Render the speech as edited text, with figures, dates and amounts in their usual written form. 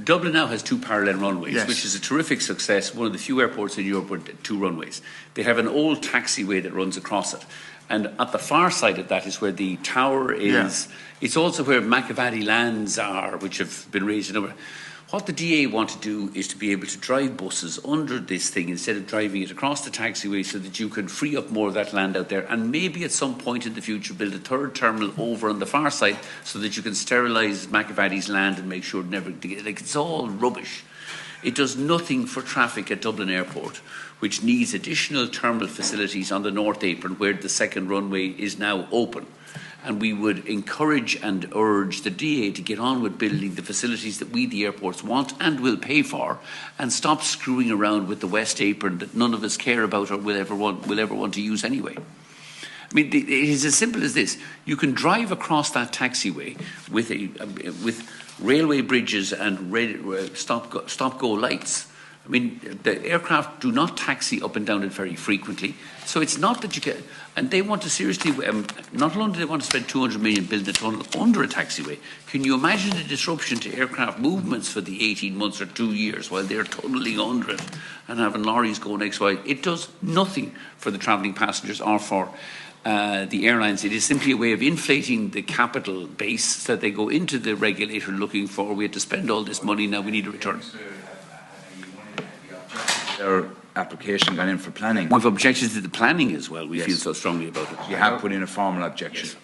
Dublin now has 2 parallel runways, Yes. which is a terrific success. One of the few airports in Europe with 2 runways. They have an old taxiway that runs across it. And at the far side of that is where the tower is. Yeah. It's also where Macavatti lands are, which have been raised over. What the DA want to do is to be able to drive buses under this thing instead of driving it across the taxiway, so that you can free up more of that land out there, and maybe at some point in the future build a 3rd terminal over on the far side so that you can sterilise Macavatti's land and make sure it never, like, it's all rubbish. It does nothing for traffic at Dublin Airport, which needs additional terminal facilities on the North Apron where the 2nd runway is now open. And we would encourage and urge the DA to get on with building the facilities that we, the airports, want and will pay for, and stop screwing around with the West Apron that none of us care about or will ever want to use anyway. I mean, it is as simple as this. You can drive across that taxiway with railway bridges and stop-go lights. I mean, the aircraft do not taxi up and down it very frequently. So it's not that you can... And they want to seriously... not only do they want to spend 200 million building a tunnel under a taxiway, can you imagine the disruption to aircraft movements for the 18 months or 2 years while they're tunneling under it and having lorries going X, Y? It does nothing for the travelling passengers or for the airlines. It is simply a way of inflating the capital base so that they go into the regulator looking for, we had to spend all this money, now we need a return. Their application gone in for planning. We've objected to the planning as well. We feel so strongly about it. You have put in a formal objection. Yes.